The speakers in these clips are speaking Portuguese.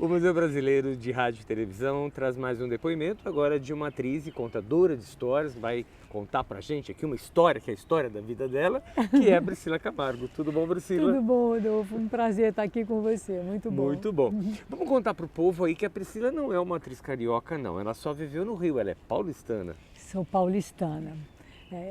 O Museu Brasileiro de Rádio e Televisão traz mais um depoimento, agora de uma atriz e contadora de histórias, vai contar pra gente aqui uma história, que é a história da vida dela, que é a Priscila Camargo. Tudo bom, Priscila? Tudo bom, Rodolfo. Um prazer estar aqui com você. Muito bom. Muito bom. Vamos contar pro povo aí que a Priscila não é uma atriz carioca, não. Ela só viveu no Rio, ela é paulistana. Sou paulistana.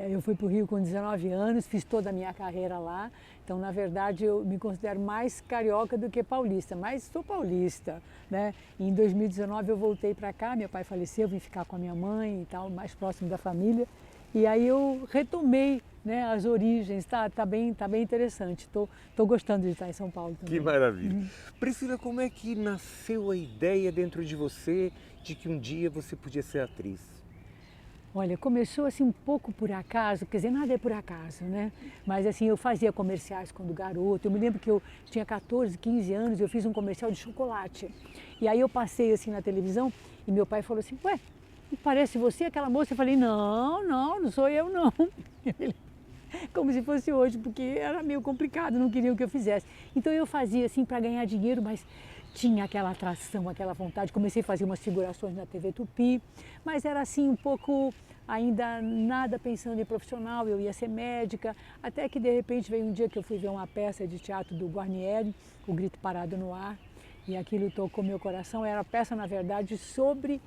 Eu fui para o Rio com 19 anos, fiz toda a minha carreira lá. Então, na verdade, eu me considero mais carioca do que paulista, mas sou paulista, né? Em 2019 eu voltei para cá, meu pai faleceu, vim ficar com a minha mãe e tal, mais próximo da família. E aí eu retomei, né, as origens, tá bem interessante. Tô gostando de estar em São Paulo também. Que maravilha. Priscila, como é que nasceu a ideia dentro de você de que um dia você podia ser atriz? Olha, começou assim um pouco por acaso, quer dizer, nada é por acaso, né? Mas assim, eu fazia comerciais quando garoto. Eu me lembro que eu tinha 14, 15 anos, eu fiz um comercial de chocolate. E aí eu passei assim na televisão e meu pai falou assim, ué, não parece você aquela moça? Eu falei, não sou eu não. Como se fosse hoje, porque era meio complicado, não queriam que eu fizesse. Então eu fazia assim para ganhar dinheiro, mas tinha aquela atração, aquela vontade. Comecei a fazer umas figurações na TV Tupi, mas era assim um pouco ainda nada pensando em profissional, eu ia ser médica, até que de repente veio um dia que eu fui ver uma peça de teatro do Guarnieri, O Grito Parado no Ar, e aquilo tocou meu coração. Era a peça, na verdade, sobre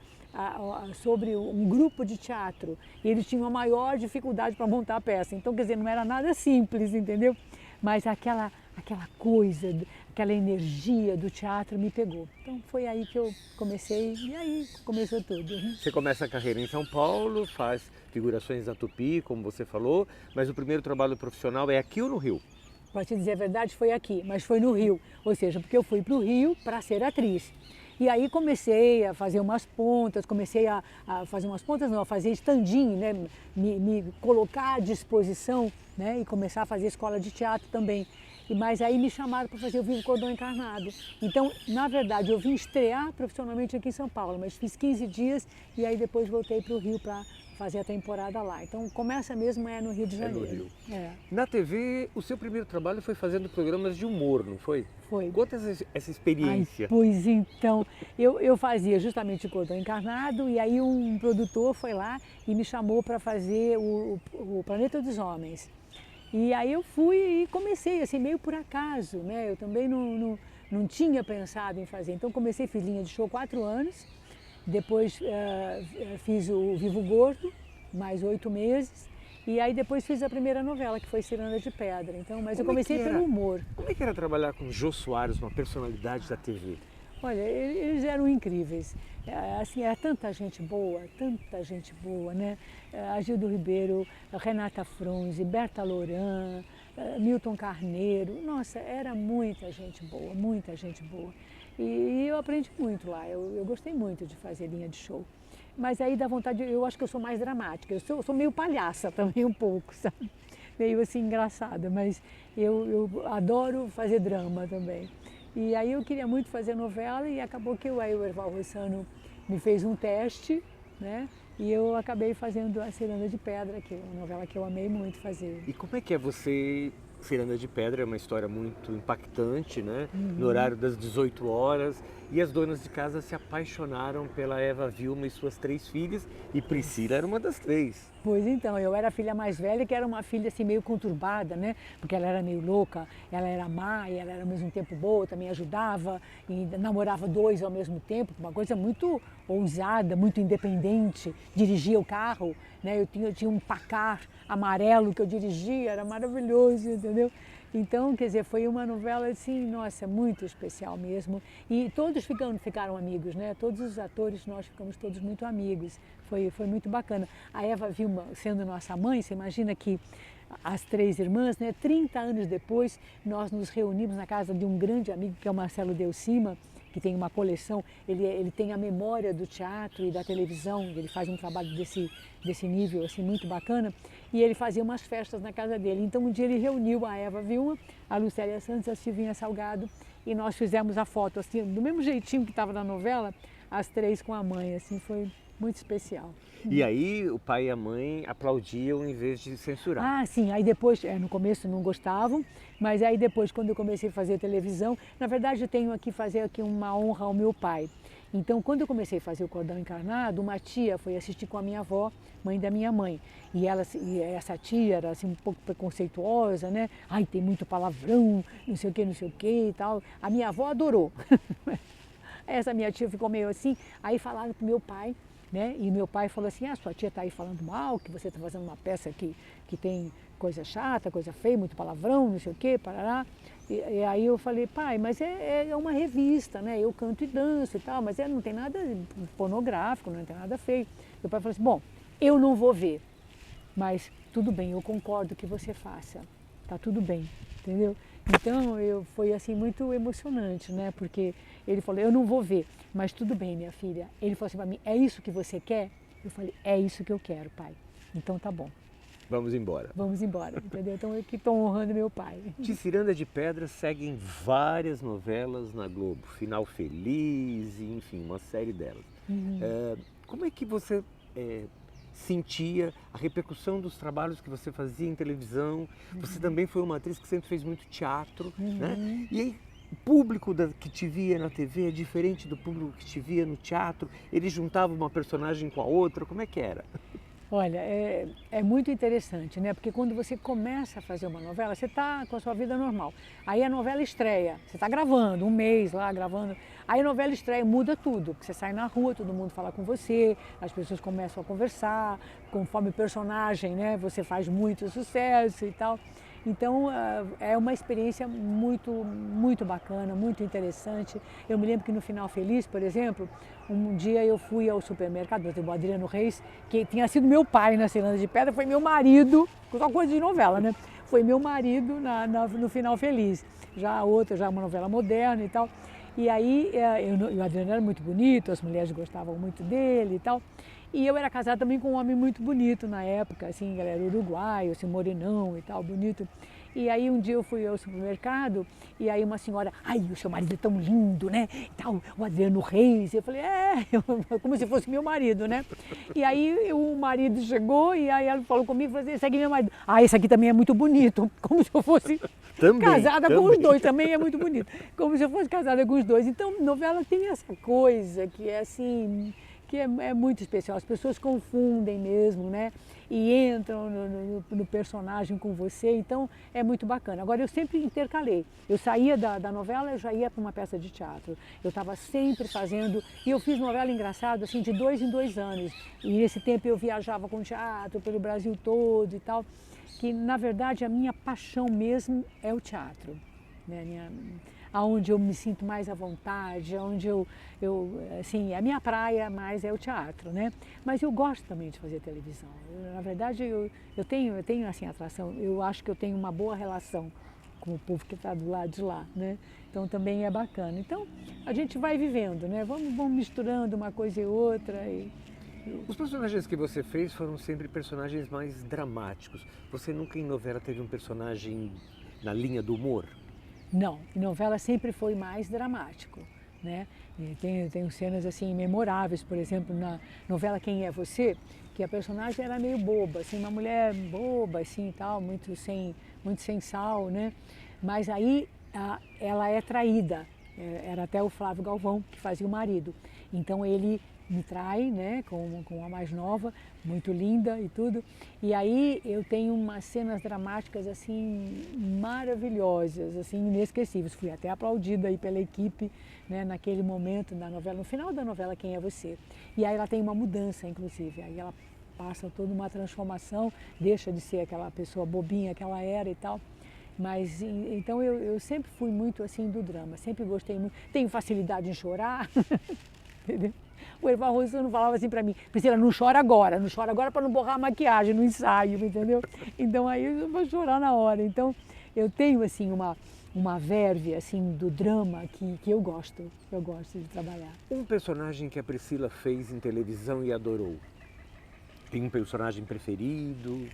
um grupo de teatro, e eles tinham a maior dificuldade para montar a peça, então, quer dizer, não era nada simples, entendeu? Mas aquela coisa, aquela energia do teatro me pegou. Então foi aí que eu comecei e aí começou tudo. Você começa a carreira em São Paulo, faz figurações na Tupi, como você falou, mas o primeiro trabalho profissional é aqui ou no Rio? Para te dizer a verdade, foi aqui, mas foi no Rio. Ou seja, porque eu fui para o Rio para ser atriz. E aí comecei a fazer umas pontas, a fazer stand-in, né? Me colocar à disposição, né? E começar a fazer escola de teatro também. Mas aí me chamaram para fazer o Vivo Cordão Encarnado. Então, na verdade, eu vim estrear profissionalmente aqui em São Paulo, mas fiz 15 dias e aí depois voltei para o Rio para fazer a temporada lá. Então, começa mesmo no Rio de Janeiro. É no Rio. É. Na TV, o seu primeiro trabalho foi fazendo programas de humor, não foi? Foi. Conta essa experiência. Ai, pois então, eu fazia justamente o Cordão Encarnado e aí um produtor foi lá e me chamou para fazer o Planeta dos Homens. E aí eu fui e comecei, assim, meio por acaso, né? Eu também não tinha pensado em fazer. Então comecei, fiz linha de show 4 anos, depois fiz o Vivo Gordo, mais 8 meses, e aí depois fiz a primeira novela, que foi Ciranda de Pedra. Então, mas eu comecei pelo humor. Como é que era trabalhar com Jô Soares, uma personalidade da TV? Olha, eles eram incríveis. Assim, era tanta gente boa, né? Agildo Ribeiro, Renata Frunze, Berta Loran, Milton Carneiro. Nossa, era muita gente boa, muita gente boa. E eu aprendi muito lá, eu gostei muito de fazer linha de show. Mas aí dá vontade, eu acho que eu sou mais dramática, eu sou meio palhaça também um pouco, sabe? Meio assim engraçada, mas eu adoro fazer drama também. E aí eu queria muito fazer novela e acabou que o Erval Rossano me fez um teste, né? E eu acabei fazendo a Ciranda de Pedra, que é uma novela que eu amei muito fazer. E como é que é você... Ciranda de Pedra é uma história muito impactante, né? No horário das 18 horas. E as donas de casa se apaixonaram pela Eva Vilma e suas 3 filhas. E Priscila era uma das 3. Pois então, eu era a filha mais velha, que era uma filha assim meio conturbada, né? Porque ela era meio louca, ela era má e ela era ao mesmo tempo boa, também ajudava e namorava 2 ao mesmo tempo, uma coisa muito ousada, muito independente, dirigia o carro, né? Eu tinha um Pacar amarelo que eu dirigia, era maravilhoso, entendeu? Então, quer dizer, foi uma novela assim, nossa, muito especial mesmo. E todos ficaram amigos, né? Todos os atores, nós ficamos todos muito amigos. Foi muito bacana. A Eva Vilma, sendo nossa mãe, você imagina que as 3 irmãs, né? 30 anos depois, nós nos reunimos na casa de um grande amigo, que é o Marcelo Delcima, que tem uma coleção, ele tem a memória do teatro e da televisão, ele faz um trabalho desse nível assim, muito bacana, e ele fazia umas festas na casa dele. Então um dia ele reuniu a Eva Vilma, a Lucélia Santos, a Silvinha Salgado, e nós fizemos a foto assim, do mesmo jeitinho que estava na novela, as três com a mãe, assim, foi muito especial. E aí o pai e a mãe aplaudiam em vez de censurar. Ah, sim, aí depois, no começo não gostavam, mas aí depois, quando eu comecei a fazer televisão, na verdade eu tenho aqui fazer aqui uma honra ao meu pai. Então, quando eu comecei a fazer o Cordão Encarnado, uma tia foi assistir com a minha avó, mãe da minha mãe. E essa tia era assim um pouco preconceituosa, né? Ai, tem muito palavrão, não sei o que e tal. A minha avó adorou. Essa minha tia ficou meio assim, aí falaram pro meu pai, né? E meu pai falou assim, sua tia está aí falando mal, que você está fazendo uma peça que tem coisa chata, coisa feia, muito palavrão, não sei o quê, parará. E aí eu falei, pai, mas é uma revista, né? Eu canto e danço e tal, mas não tem nada pornográfico, não tem nada feio. Meu pai falou assim, bom, eu não vou ver, mas tudo bem, eu concordo que você faça, tá tudo bem, entendeu? Então foi assim muito emocionante, né? Porque ele falou, eu não vou ver, mas tudo bem, minha filha. Ele falou assim para mim, é isso que você quer? Eu falei, é isso que eu quero, pai. Então tá bom. Vamos embora. Vamos embora, entendeu? Então eu que estou honrando meu pai. De Ciranda de Pedra seguem várias novelas na Globo, Final Feliz, enfim, uma série delas. Como é que você sentia a repercussão dos trabalhos que você fazia em televisão? Você também foi uma atriz que sempre fez muito teatro, né? E aí, o público que te via na TV é diferente do público que te via no teatro? Ele juntava uma personagem com a outra? Como é que era? Olha, é muito interessante, né? Porque quando você começa a fazer uma novela, você está com a sua vida normal. Aí a novela estreia, você está gravando, um mês lá gravando. Aí a novela estreia, muda tudo, porque você sai na rua, todo mundo fala com você, as pessoas começam a conversar, conforme o personagem, né? Você faz muito sucesso e tal. Então é uma experiência muito bacana, muito interessante. Eu me lembro que no Final Feliz, por exemplo, um dia eu fui ao supermercado, o Adriano Reis, que tinha sido meu pai na Ciranda de Pedra, foi meu marido, só coisa de novela, né? Foi meu marido no Final Feliz. Já uma novela moderna e tal. E aí o Adriano era muito bonito, as mulheres gostavam muito dele e tal. E eu era casada também com um homem muito bonito na época, assim, ele era uruguaio, assim, morenão e tal, bonito. E aí um dia eu fui ao supermercado e aí uma senhora, ai, o seu marido é tão lindo, né? E tal, o Adriano Reis. Eu falei, como se fosse meu marido, né? E aí o marido chegou e aí ela falou comigo, falou assim, esse aqui é meu marido. Ah, esse aqui também é muito bonito, como se eu fosse casada com os dois, também é muito bonito. Como se eu fosse casada com os dois. Então, novela tem essa coisa que é assim, que é muito especial. As pessoas confundem mesmo, né? E entram no personagem com você, então é muito bacana. Agora, eu sempre intercalei. Eu saía da novela, eu já ia para uma peça de teatro. Eu estava sempre fazendo, e eu fiz novela engraçada, assim, de 2 em 2 anos. E nesse tempo eu viajava com teatro pelo Brasil todo e tal, que na verdade a minha paixão mesmo é o teatro, né? Aonde eu me sinto mais à vontade, onde assim, a minha praia mais é o teatro, né? Mas eu gosto também de fazer televisão. Na verdade, eu tenho assim atração. Eu acho que eu tenho uma boa relação com o povo que está do lado de lá, né? Então também é bacana. Então a gente vai vivendo, né? Vamos misturando uma coisa e outra. Os personagens que você fez foram sempre personagens mais dramáticos. Você nunca em novela teve um personagem na linha do humor? Não, em novela sempre foi mais dramático, né? E tenho cenas assim memoráveis, por exemplo, na novela Quem é Você, que a personagem era meio boba, assim, uma mulher boba, assim, tal, muito sem sal, né? Mas aí ela é traída, era até o Flávio Galvão que fazia o marido. Então ele me trai, né, com a mais nova, muito linda e tudo. E aí eu tenho umas cenas dramáticas assim maravilhosas, assim inesquecíveis. Fui até aplaudida aí pela equipe, né, naquele momento da novela, no final da novela Quem é Você. E aí ela tem uma mudança, inclusive. Aí ela passa toda uma transformação, deixa de ser aquela pessoa bobinha que ela era e tal. Mas então eu sempre fui muito assim do drama, sempre gostei muito. Tenho facilidade em chorar, entendeu? O Erval Rossano falava assim para mim, Priscila, não chora agora para não borrar a maquiagem no ensaio, entendeu? Então aí eu vou chorar na hora. Então eu tenho assim uma verve assim do drama que eu gosto de trabalhar. Um personagem que a Priscila fez em televisão e adorou? Tem um personagem preferido?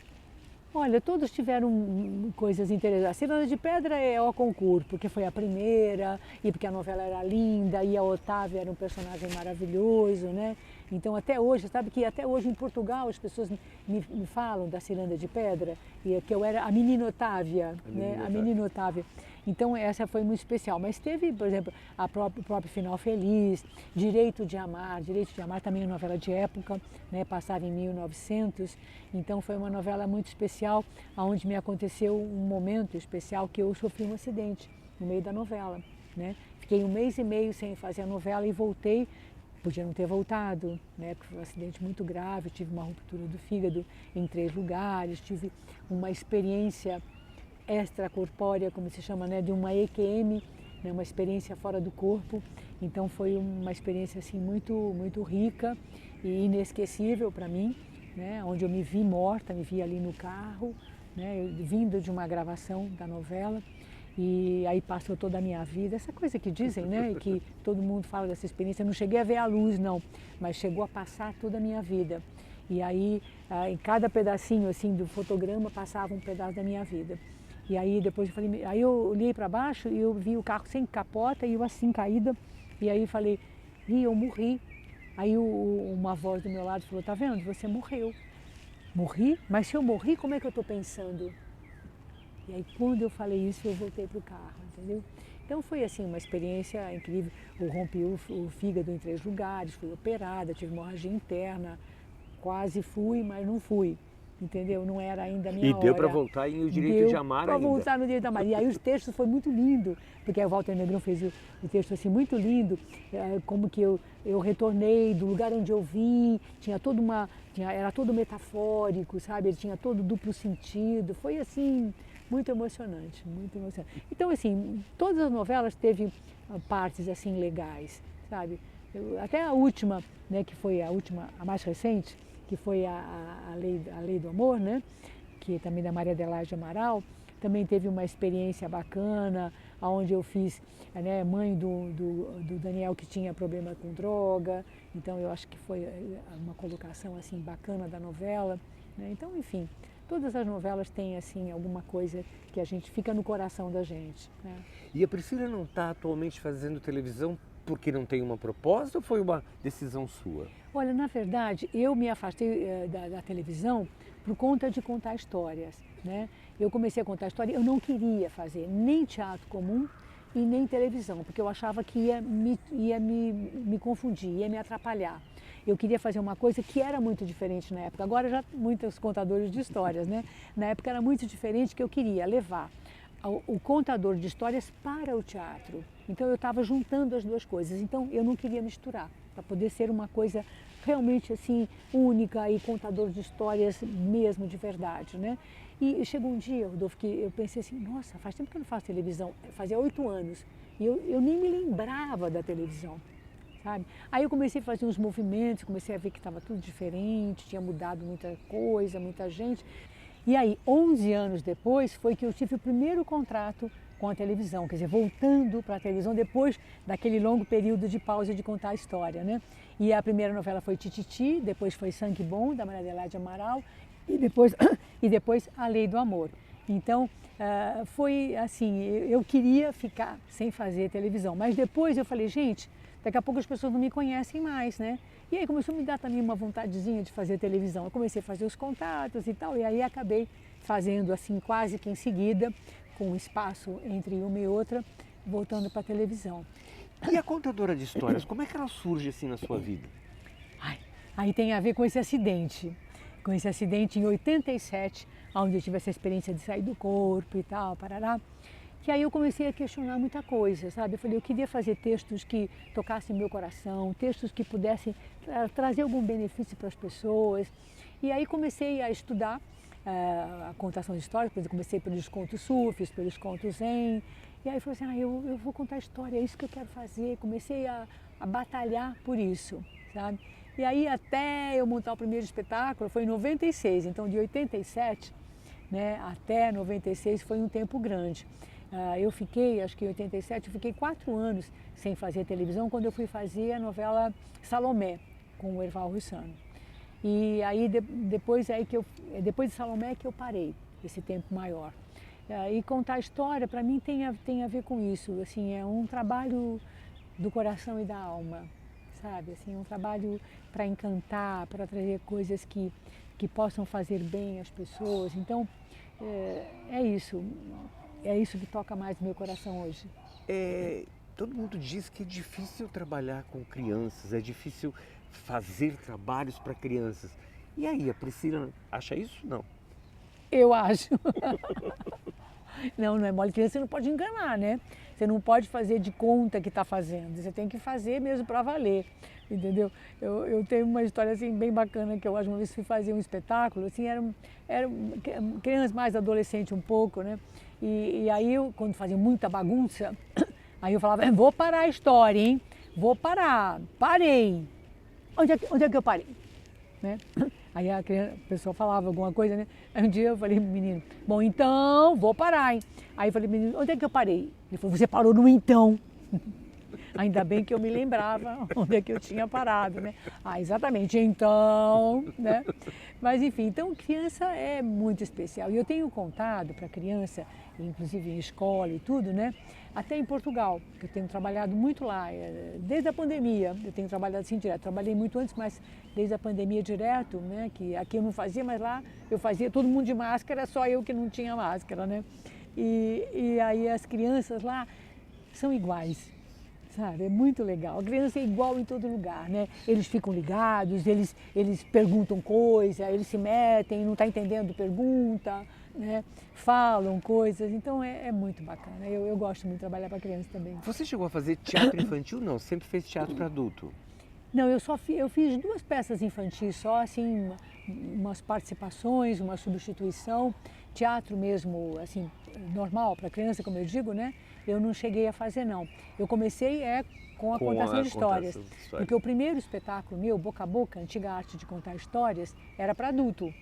Olha, todos tiveram coisas interessantes. A Ciranda de Pedra é ao concurso, porque foi a primeira, e porque a novela era linda, e a Otávia era um personagem maravilhoso, né? Então, até hoje, sabe que até hoje em Portugal as pessoas me falam da Ciranda de Pedra, e que eu era a menina Otávia, né? A menina Otávia. Então, essa foi muito especial. Mas teve, por exemplo, o próprio Final Feliz, Direito de Amar também é uma novela de época, né? Passava em 1900. Então, foi uma novela muito especial, onde me aconteceu um momento especial que eu sofri um acidente no meio da novela, né? Fiquei 1 mês e meio sem fazer a novela e voltei. Podia não ter voltado, né? Porque foi um acidente muito grave, tive uma ruptura do fígado em 3 lugares, tive uma experiência extracorpórea, como se chama, né? De uma EQM, né? Uma experiência fora do corpo. Então foi uma experiência assim muito rica e inesquecível para mim, né? Onde eu me vi morta, me vi ali no carro, né? Vindo de uma gravação da novela. E aí passou toda a minha vida, essa coisa que dizem, né, que todo mundo fala dessa experiência, eu não cheguei a ver a luz não, mas chegou a passar toda a minha vida. E aí, em cada pedacinho assim do fotograma passava um pedaço da minha vida. E aí depois eu falei, aí eu olhei para baixo e eu vi o carro sem capota e eu assim caída, e aí falei, eu morri. Aí uma voz do meu lado falou, tá vendo, você morreu. Morri? Mas se eu morri, como é que eu estou pensando? E aí, quando eu falei isso, eu voltei para o carro, entendeu? Então, foi assim, uma experiência incrível. Eu rompi o fígado em 3 lugares, fui operada, tive hemorragia interna, quase fui, mas não fui, entendeu? Não era ainda a minha hora. E deu para voltar em O Direito de Amar ainda. Deu para voltar no Direito de Amar. E aí, os textos foi muito lindo, porque o Walter Negrão fez o texto assim, muito lindo, como que eu retornei do lugar onde eu vim, tinha toda era todo metafórico, sabe? Ele tinha todo duplo sentido, foi assim... Muito emocionante, muito emocionante. Então, assim, todas as novelas teve partes, assim, legais, sabe? Até a última, né, que foi a última, a mais recente, que foi a Lei do Amor, né? Que é também da Maria Adelaide Amaral, também teve uma experiência bacana, onde eu fiz, né, mãe do Daniel que tinha problema com droga, então eu acho que foi uma colocação, assim, bacana da novela, né? Então, enfim... Todas as novelas têm, assim, alguma coisa que a gente fica no coração da gente, né? E a Priscila não está atualmente fazendo televisão porque não tem uma proposta ou foi uma decisão sua? Olha, na verdade, eu me afastei da televisão por conta de contar histórias, né? Eu comecei a contar história, eu não queria fazer nem teatro comum e nem televisão, porque eu achava que ia me confundir, ia me atrapalhar. Eu queria fazer uma coisa que era muito diferente na época. Agora já muitos contadores de histórias, né? Na época era muito diferente, que eu queria levar o contador de histórias para o teatro. Então eu estava juntando as duas coisas. Então eu não queria misturar, para poder ser uma coisa realmente assim única e contador de histórias mesmo de verdade, né? E chegou um dia, Rodolfo, que eu pensei assim, nossa, faz tempo que eu não faço televisão, fazia 8 anos, e eu nem me lembrava da televisão. Sabe? Aí eu comecei a fazer uns movimentos, comecei a ver que estava tudo diferente, tinha mudado muita coisa, muita gente. E aí, 11 anos depois, foi que eu tive o primeiro contrato com a televisão, quer dizer, voltando para a televisão depois daquele longo período de pausa de contar a história, né? E a primeira novela foi Tititi, depois foi Sangue Bom, da Maria Adelaide Amaral, e depois A Lei do Amor. Então, foi assim, eu queria ficar sem fazer televisão, mas depois eu falei, gente, daqui a pouco as pessoas não me conhecem mais, né? E aí começou a me dar também uma vontadezinha de fazer televisão. Eu comecei a fazer os contatos e tal, e aí acabei fazendo assim quase que em seguida, com um espaço entre uma e outra, voltando para a televisão. E a contadora de histórias, como é que ela surge assim na sua vida? Aí tem a ver com esse acidente em 87, onde eu tive essa experiência de sair do corpo e tal, parará. Que aí eu comecei a questionar muita coisa, sabe? Eu falei, eu queria fazer textos que tocassem meu coração, textos que pudessem trazer algum benefício para as pessoas. E aí comecei a estudar a contação de histórias, por exemplo, comecei pelos contos sufis, pelos contos zen. E aí eu falei assim, eu vou contar história, é isso que eu quero fazer. Comecei a batalhar por isso, sabe? E aí até eu montar o primeiro espetáculo foi em 96, então de 87, né, até 96 foi um tempo grande. Eu fiquei, acho que em 87, eu fiquei 4 anos sem fazer televisão, quando eu fui fazer a novela Salomé, com o Erval Russano. E aí depois depois de Salomé que eu parei esse tempo maior. E contar história para mim tem a ver com isso, assim, é um trabalho do coração e da alma, sabe? Assim, um trabalho para encantar, para trazer coisas que possam fazer bem às pessoas. Então, é isso que toca mais no meu coração hoje. Todo mundo diz que é difícil trabalhar com crianças, é difícil fazer trabalhos para crianças. E aí, a Priscila acha isso? Não. Eu acho. Não é mole. Criança você não pode enganar, né? Você não pode fazer de conta que está fazendo. Você tem que fazer mesmo para valer, entendeu? Eu tenho uma história assim bem bacana que eu acho, uma vez fui fazer um espetáculo, assim, era criança mais adolescente um pouco, né? E aí quando fazia muita bagunça, aí eu falava, vou parar a história, hein? Vou parar. Parei. Onde é que eu parei? Né? Aí a pessoa falava alguma coisa, né? Aí um dia eu falei, menino, bom, então vou parar, hein? Aí eu falei, menino, onde é que eu parei? Ele falou, você parou no então. Ainda bem que eu me lembrava onde é que eu tinha parado, né? Exatamente, então, né? Mas enfim, então criança é muito especial. E eu tenho contado para criança, inclusive em escola e tudo, né? Até em Portugal, que eu tenho trabalhado muito lá, desde a pandemia, eu tenho trabalhado assim direto. Trabalhei muito antes, mas desde a pandemia direto, né? Que aqui eu não fazia, mas lá eu fazia todo mundo de máscara, só eu que não tinha máscara, né? E aí as crianças lá são iguais. Sabe, é muito legal. A criança é igual em todo lugar, né? Eles ficam ligados, eles perguntam coisa, eles se metem, não está entendendo, pergunta, né? Falam coisas, então é muito bacana. Eu gosto muito de trabalhar para criança também. Você chegou a fazer teatro infantil? Não, sempre fez teatro para adulto. Não, eu fiz 2 peças infantis só, assim, umas participações, uma substituição, teatro mesmo, assim, normal para criança, como eu digo, né? Eu não cheguei a fazer, não. Eu comecei com a contação de histórias, porque o primeiro espetáculo meu, Boca a Boca, Antiga Arte de Contar Histórias, era para adulto.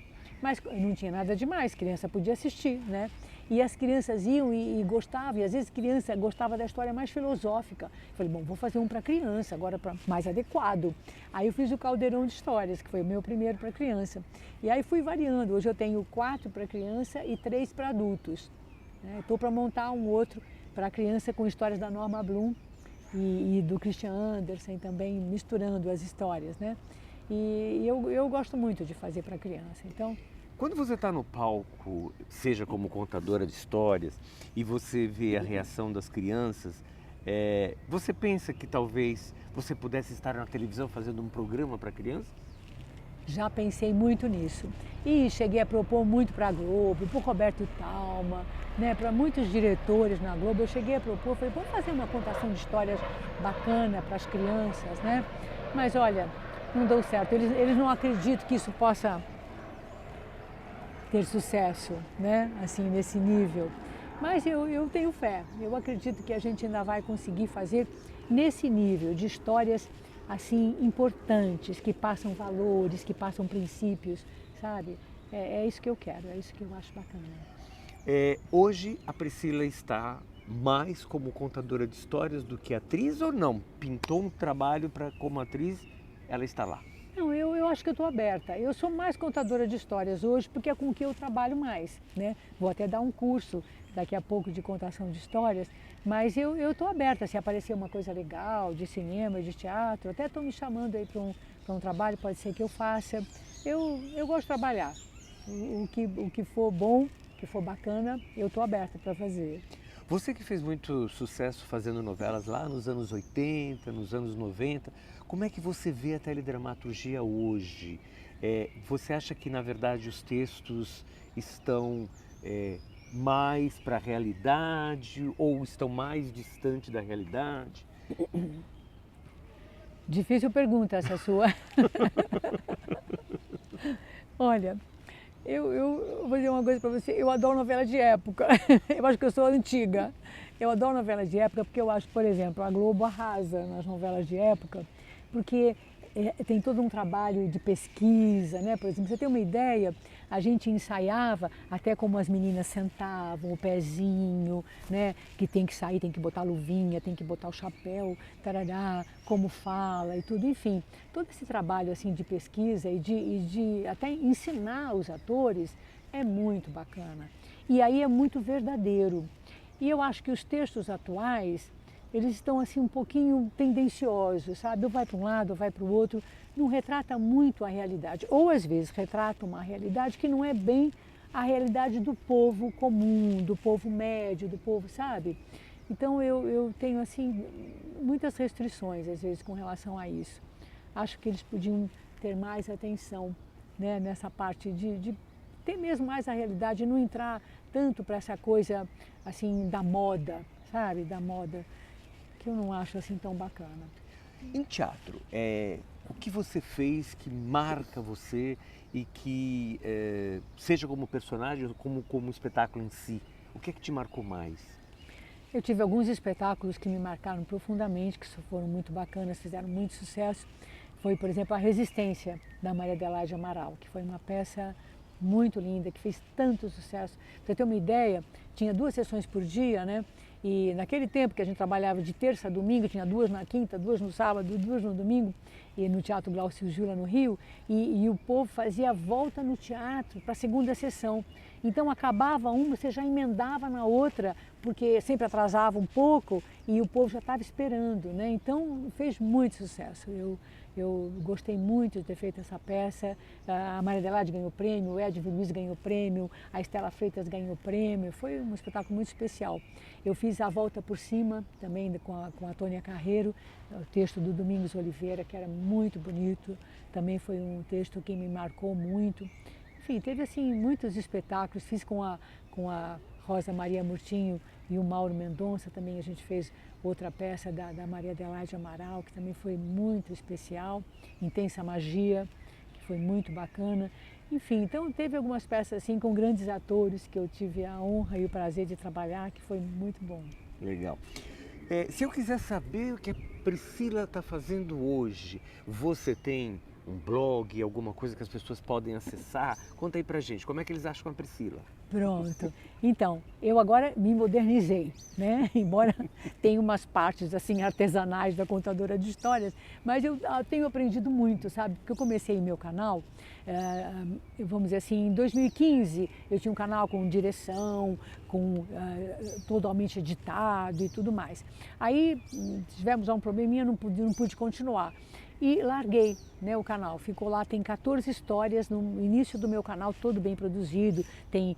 Mas não tinha nada demais, criança podia assistir, né? E as crianças iam e gostavam, e às vezes criança gostava da história mais filosófica. Eu falei, bom, vou fazer um para criança, agora mais adequado. Aí eu fiz o Caldeirão de Histórias, que foi o meu primeiro para criança. E aí fui variando, hoje eu tenho 4 para criança e 3 para adultos. Estou para montar um outro para criança com histórias da Norma Bloom e do Christian Andersen também, misturando as histórias, né? E eu gosto muito de fazer para criança, então... Quando você está no palco, seja como contadora de histórias, e você vê a reação das crianças, você pensa que talvez você pudesse estar na televisão fazendo um programa para crianças? Já pensei muito nisso. E cheguei a propor muito para a Globo, para o Roberto Talma, né, para muitos diretores na Globo. Eu cheguei a propor, falei, vamos fazer uma contação de histórias bacana para as crianças, né? Mas olha, não deu certo. Eles não acreditam que isso possa ter sucesso, né? Assim, nesse nível. Mas eu tenho fé. Eu acredito que a gente ainda vai conseguir fazer nesse nível de histórias assim importantes, que passam valores, que passam princípios, sabe? É isso que eu quero, é isso que eu acho bacana. Hoje a Priscila está mais como contadora de histórias do que atriz ou não? Pintou um trabalho como atriz, ela está lá? Não, eu acho que eu estou aberta. Eu sou mais contadora de histórias hoje porque é com o que eu trabalho mais, né? Vou até dar um curso daqui a pouco de contação de histórias, mas eu estou aberta. Se aparecer uma coisa legal de cinema, de teatro, até estão me chamando aí para um trabalho, pode ser que eu faça. Eu gosto de trabalhar. O que for bom, o que for bacana, eu estou aberta para fazer. Você que fez muito sucesso fazendo novelas lá nos anos 80, nos anos 90, como é que você vê a teledramaturgia hoje? Você acha que, na verdade, os textos estão mais para a realidade ou estão mais distantes da realidade? Difícil pergunta essa sua. Olha, eu vou dizer uma coisa para você, eu adoro novela de época, eu acho que eu sou antiga. Eu adoro novela de época porque eu acho, por exemplo, a Globo arrasa nas novelas de época, porque tem todo um trabalho de pesquisa, né? Por exemplo, você tem uma ideia, a gente ensaiava até como as meninas sentavam, o pezinho, né? Que tem que sair, tem que botar a luvinha, tem que botar o chapéu, tarará, como fala e tudo, enfim. Todo esse trabalho assim de pesquisa e de até ensinar os atores é muito bacana. E aí é muito verdadeiro. E eu acho que os textos atuais, eles estão assim um pouquinho tendenciosos, sabe? Ou vai para um lado, ou vai para o outro, não retrata muito a realidade. Ou às vezes retrata uma realidade que não é bem a realidade do povo comum, do povo médio, do povo, sabe? Então eu tenho assim muitas restrições às vezes com relação a isso. Acho que eles podiam ter mais atenção, né, nessa parte de ter mesmo mais a realidade, não entrar tanto para essa coisa assim da moda, sabe? Da moda, que eu não acho assim tão bacana. Em teatro, o que você fez que marca você e que, seja como personagem ou como espetáculo em si, o que é que te marcou mais? Eu tive alguns espetáculos que me marcaram profundamente, que foram muito bacanas, fizeram muito sucesso. Foi, por exemplo, A Resistência, da Maria Adelaide Amaral, que foi uma peça muito linda, que fez tanto sucesso. Pra você ter uma ideia, tinha 2 sessões por dia, né? E naquele tempo que a gente trabalhava de terça a domingo, tinha 2 na quinta, 2 no sábado, 2 no domingo, e no Teatro Glaucio Gila, no Rio, e o povo fazia a volta no teatro para a segunda sessão. Então acabava uma, você já emendava na outra, porque sempre atrasava um pouco e o povo já estava esperando, né? Então fez muito sucesso. Eu gostei muito de ter feito essa peça. A Maria Adelaide ganhou prêmio, o Edson Luiz ganhou prêmio, a Estela Freitas ganhou prêmio. Foi um espetáculo muito especial. Eu fiz A Volta por Cima, também com a Tônia Carreiro, o texto do Domingos Oliveira, que era muito bonito. Também foi um texto que me marcou muito. Enfim, teve assim muitos espetáculos. Fiz com a Rosa Maria Murtinho e o Mauro Mendonça, também a gente fez outra peça da Maria Adelaide Amaral, que também foi muito especial, Intensa Magia, que foi muito bacana. Enfim, então teve algumas peças assim com grandes atores que eu tive a honra e o prazer de trabalhar, que foi muito bom. Legal. Se eu quiser saber o que a Priscila está fazendo hoje, você tem um blog, alguma coisa que as pessoas podem acessar? Conta aí pra gente, como é que eles acham a Priscila? Pronto. Então, eu agora me modernizei, né? Embora tenha umas partes assim artesanais da contadora de histórias, mas eu tenho aprendido muito, sabe? Porque eu comecei meu canal, vamos dizer assim, em 2015 eu tinha um canal com direção, com totalmente editado e tudo mais. Aí tivemos um probleminha, não pude continuar. E larguei, né, o canal, ficou lá, tem 14 histórias no início do meu canal, todo bem produzido, tem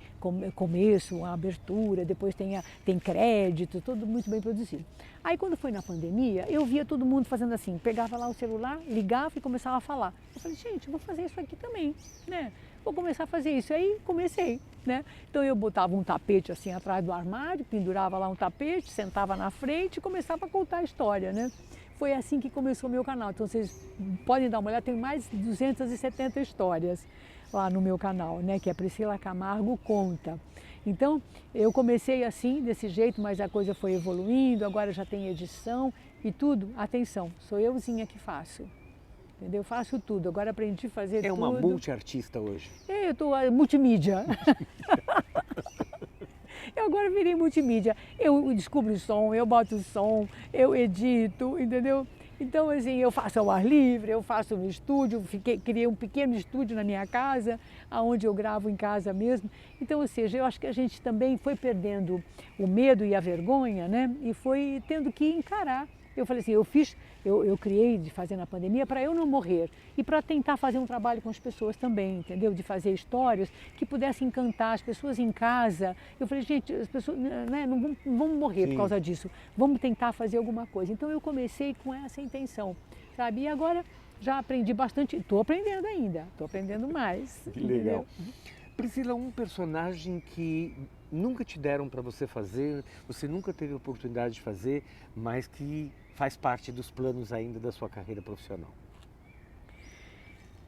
começo, a abertura, depois tem crédito, tudo muito bem produzido. Aí quando foi na pandemia, eu via todo mundo fazendo assim, pegava lá o celular, ligava e começava a falar. Eu falei, gente, eu vou fazer isso aqui também, né? Vou começar a fazer isso. Aí comecei, né? Então eu botava um tapete assim atrás do armário, pendurava lá um tapete, sentava na frente e começava a contar a história, né? Foi assim que começou o meu canal. Então vocês podem dar uma olhada, tem mais de 270 histórias lá no meu canal, né? Que é Priscila Camargo Conta. Então eu comecei assim, desse jeito, mas a coisa foi evoluindo, agora já tem edição e tudo. Atenção, sou euzinha que faço. Entendeu? Eu faço tudo, agora aprendi a fazer tudo. É uma multiartista hoje. Eu estou multimídia. Eu agora virei multimídia. Eu descubro som, eu boto som, eu edito, entendeu? Então, assim, eu faço ao ar livre, eu faço no estúdio, criei um pequeno estúdio na minha casa, onde eu gravo em casa mesmo. Então, ou seja, eu acho que a gente também foi perdendo o medo e a vergonha, né? E foi tendo que encarar. Eu falei assim, eu criei de fazer na pandemia para eu não morrer e para tentar fazer um trabalho com as pessoas também, entendeu? De fazer histórias que pudessem encantar as pessoas em casa. Eu falei, gente, as pessoas, né, não vamos morrer por causa disso, vamos tentar fazer alguma coisa. Então eu comecei com essa intenção, sabe? E agora já aprendi bastante, estou aprendendo ainda, estou aprendendo mais. Que legal. Priscila, um personagem que nunca te deram para você fazer, você nunca teve a oportunidade de fazer, mas que faz parte dos planos ainda da sua carreira profissional?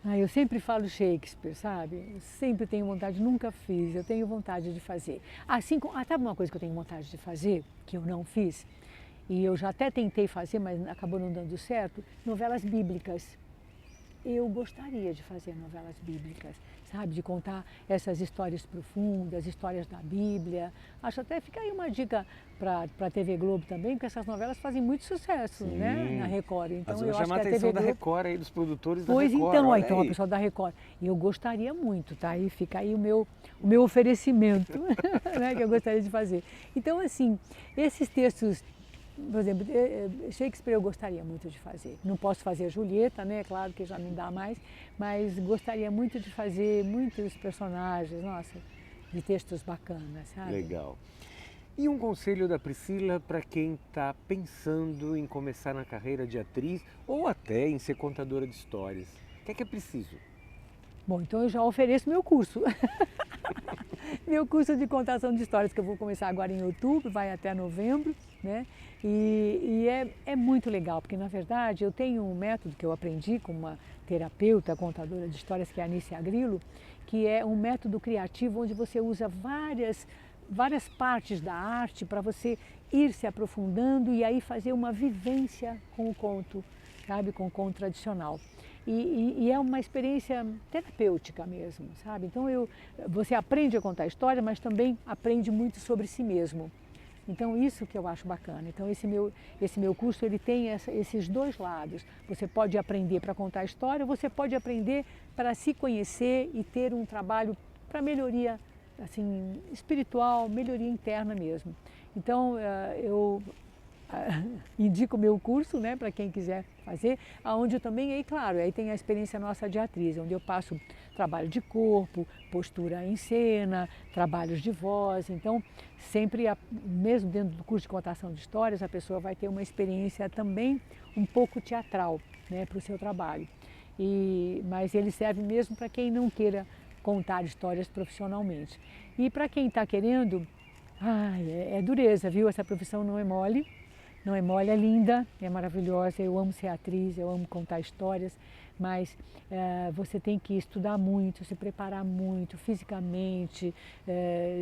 Eu sempre falo Shakespeare, sabe? Eu sempre tenho vontade, nunca fiz, eu tenho vontade de fazer. Assim, sabe uma coisa que eu tenho vontade de fazer, que eu não fiz? E eu já até tentei fazer, mas acabou não dando certo? Novelas bíblicas. eu gostaria de fazer novelas bíblicas, sabe? De contar essas histórias profundas, histórias da Bíblia. Acho até, fica aí uma dica para a TV Globo também, porque essas novelas fazem muito sucesso, né? Na Record. Então eu acho que a atenção da Record aí, dos produtores da Record. Pois então, ó, então, a pessoa da Record. Eu gostaria muito, tá? Aí fica aí o meu oferecimento, né? Que eu gostaria de fazer. Então, assim, esses textos, por exemplo, Shakespeare eu gostaria muito de fazer. Não posso fazer a Julieta, né? Claro que já não dá mais, mas gostaria muito de fazer muitos personagens, nossa, de textos bacanas, sabe? Legal. E um conselho da Priscila para quem está pensando em começar na carreira de atriz ou até em ser contadora de histórias? O que é preciso? Bom, então eu já ofereço meu curso. Meu curso de contação de histórias, que eu vou começar agora em outubro, vai até novembro, né? E é muito legal, porque na verdade eu tenho um método que eu aprendi com uma terapeuta, contadora de histórias, que é a Anícia Agrilo, que é um método criativo onde você usa várias partes da arte para você ir se aprofundando e aí fazer uma vivência com o conto, sabe? Com o conto tradicional. E é uma experiência terapêutica mesmo, sabe? Então você aprende a contar história, mas também aprende muito sobre si mesmo. Então isso que eu acho bacana. Então esse meu curso ele tem esses dois lados. Você pode aprender para contar história, você pode aprender para se conhecer e ter um trabalho para melhoria assim espiritual, melhoria interna mesmo. Então eu indico o meu curso, né, para quem quiser fazer, aonde eu também, aí claro, aí tem a experiência nossa de atriz, onde eu passo trabalho de corpo, postura em cena, trabalhos de voz, então sempre, mesmo dentro do curso de contação de histórias, a pessoa vai ter uma experiência também um pouco teatral, né, para o seu trabalho. Mas ele serve mesmo para quem não queira contar histórias profissionalmente. E para quem está querendo, é dureza, viu? Essa profissão não é mole. Não é mole, é linda, é maravilhosa, eu amo ser atriz, eu amo contar histórias, mas você tem que estudar muito, se preparar muito, fisicamente,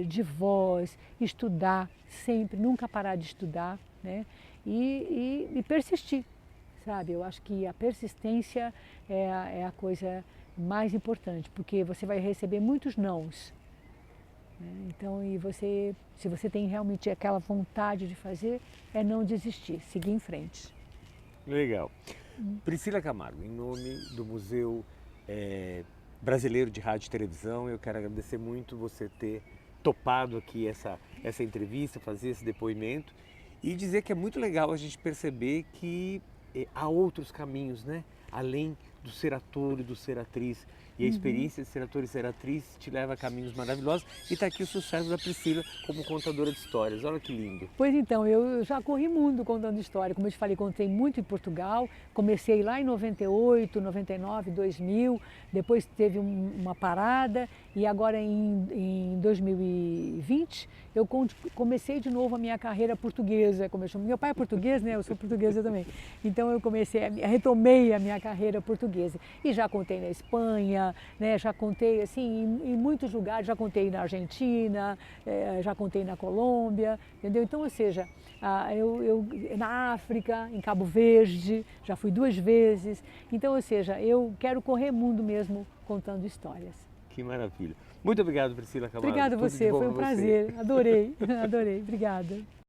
de voz, estudar sempre, nunca parar de estudar, né? E persistir, sabe? Eu acho que a persistência é a coisa mais importante, porque você vai receber muitos nãos. Então, se você tem realmente aquela vontade de fazer, é não desistir, seguir em frente. Legal. Priscila Camargo, em nome do Museu Brasileiro de Rádio e Televisão, eu quero agradecer muito você ter topado aqui essa entrevista, fazer esse depoimento e dizer que é muito legal a gente perceber que há outros caminhos, né? Além do ser ator e do ser atriz. E a experiência de ser ator e ser atriz te leva a caminhos maravilhosos. E está aqui o sucesso da Priscila como contadora de histórias. Olha que lindo. Pois então, eu já corri mundo contando história. Como eu te falei, contei muito em Portugal. Comecei lá em 98, 99, 2000. Depois teve uma parada. E agora em 2020 eu comecei de novo a minha carreira portuguesa. Como eu chamo. Meu pai é português, né? Eu sou portuguesa também. Então eu retomei a minha carreira portuguesa. E já contei na Espanha, né? Já contei assim, em muitos lugares, já contei na Argentina, já contei na Colômbia, entendeu? Então, ou seja, na África, em Cabo Verde, já fui 2 vezes. Então, ou seja, eu quero correr mundo mesmo contando histórias. Que maravilha. Muito obrigado, Priscila Camargo. Obrigada a você, foi um prazer. Adorei, adorei. Obrigada.